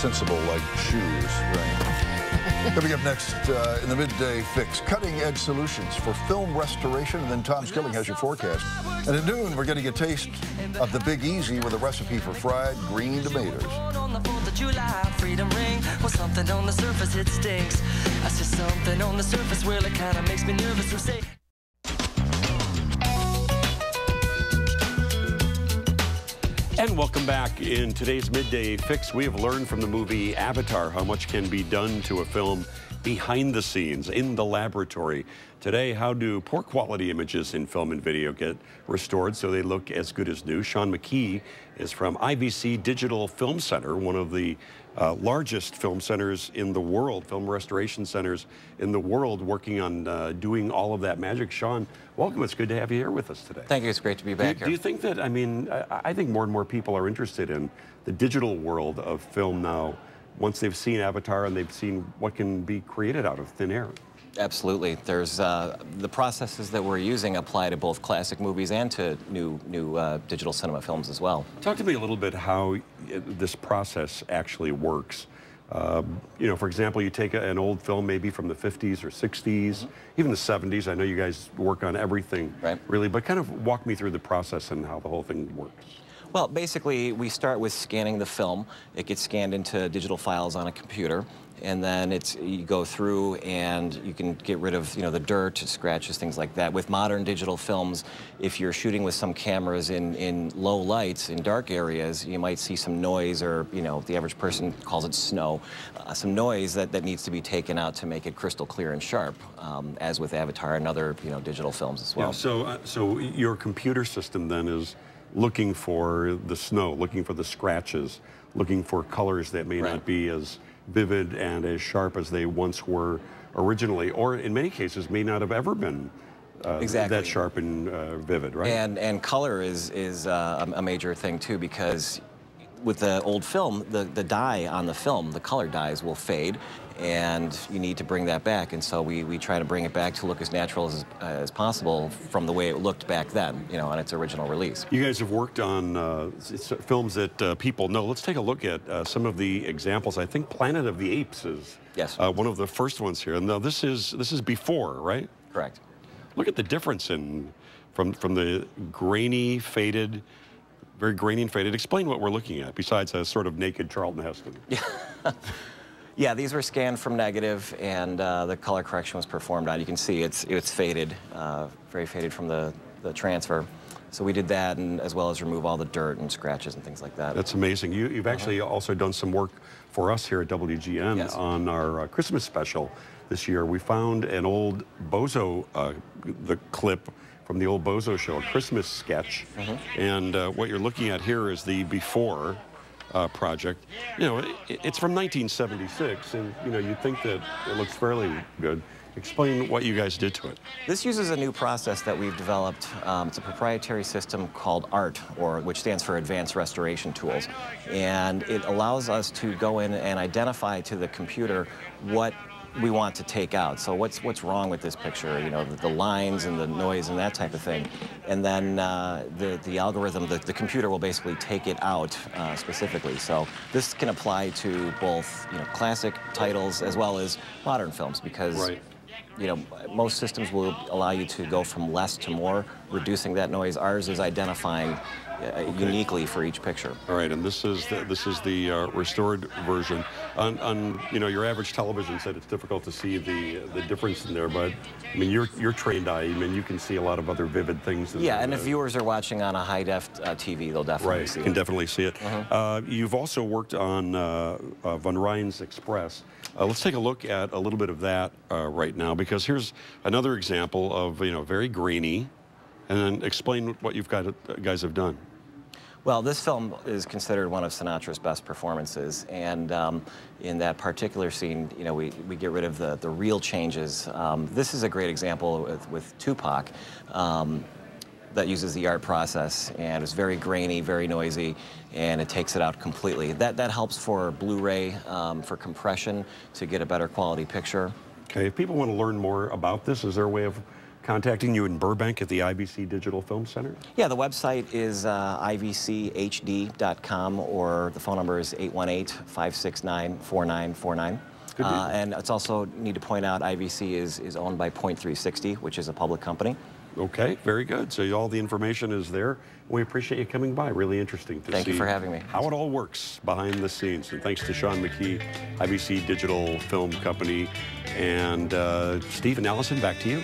sensible like shoes, right? Coming up next in the Midday Fix, cutting-edge solutions for film restoration, and then Tom Skilling has your forecast. And at noon, we're getting a taste of the Big Easy with a recipe for fried green tomatoes. Freedom ring, well, something on the surface, it stinks. I see something on the surface, well, it kind of makes me nervous to say. And welcome back. In today's Midday Fix, we have learned from the movie Avatar how much can be done to a film behind the scenes, in the laboratory. Today, how do poor quality images in film and video get restored so they look as good as new? Sean McKee is from IVC Digital Film Center, one of the largest film centers in the world, film restoration centers in the world, working on doing all of that magic. Sean, welcome. It's good to have you here with us today. Thank you. It's great to be back here. Do you think that, I mean, I think more and more people are interested in the digital world of film now, once they've seen Avatar and they've seen what can be created out of thin air? Absolutely. There's the processes that we're using apply to both classic movies and to new digital cinema films as well. Talk to me a little bit how this process actually works. You know, for example, you take an old film maybe from the 50s or 60s, even the 70s. I know you guys work on everything, really, but kind of walk me through the process and how the whole thing works. Well, basically, we start with scanning the film. It gets scanned into digital files on a computer, and then you go through and you can get rid of, the dirt, scratches, things like that. With modern digital films, if you're shooting with some cameras in low lights, in dark areas, you might see some noise, or, the average person calls it snow, some noise that needs to be taken out to make it crystal clear and sharp, as with Avatar and other, digital films as well. Yeah, so your computer system then is looking for the snow, looking for the scratches, looking for colors that may not be as vivid and as sharp as they once were originally, or in many cases may not have ever been that sharp and vivid, right? And color is a major thing too, because with the old film, the dye on the film, the color dyes will fade, and you need to bring that back. And so we try to bring it back to look as natural as possible from the way it looked back then, on its original release. You guys have worked on films that people know. Let's take a look at some of the examples. I think Planet of the Apes is one of the first ones here. And now this is before, right? Correct. Look at the difference from the grainy, faded, very grainy and faded. Explain what we're looking at, besides a sort of naked Charlton Heston. Yeah, these were scanned from negative, and the color correction was performed on. You can see it's faded, very faded from the transfer. So we did that, and as well as remove all the dirt and scratches and things like that. That's amazing. You've actually also done some work for us here at WGN on our Christmas special this year. We found an old Bozo, the clip from the old Bozo show, a Christmas sketch. And what you're looking at here is the before project. It's from 1976, and you'd think that it looks fairly good. Explain what you guys did to it. This uses a new process that we've developed. It's a proprietary system called A.R.T, which stands for Advanced Restoration Tools. And it allows us to go in and identify to the computer what we want to take out. So what's wrong with this picture, the lines and the noise and that type of thing. And then the algorithm, the computer will basically take it out specifically. So this can apply to both classic titles as well as modern films, because most systems will allow you to go from less to more, reducing that noise. Ours is identifying uniquely for each picture. All right, and this is the restored version. On your average television set, it's difficult to see the difference in there, but I mean your trained eye, you can see a lot of other vivid things. And if viewers are watching on a high-def TV, they'll definitely see it. Can definitely see it. You've also worked on Van Ryn's Express. Let's take a look at a little bit of that right now, because here's another example of very grainy. And then explain what you guys have done. Well, this film is considered one of Sinatra's best performances, and in that particular scene, we get rid of the real changes. This is a great example with Tupac that uses the A.R.T process, and it's very grainy, very noisy, and it takes it out completely. That helps for Blu-ray, for compression, to get a better quality picture. Okay, if people want to learn more about this, is there a way of contacting you in Burbank at the IVC Digital Film Center? Yeah, the website is ivchd.com, or the phone number is 818-569-4949. And it's also need to point out IVC is owned by Point.360, which is a public company. Okay, very good. So all the information is there. We appreciate you coming by. Really interesting to see. Thank you for having me. How it all works behind the scenes. And thanks to Sean McKee, IVC Digital Film Company. And Steve and Allison, back to you.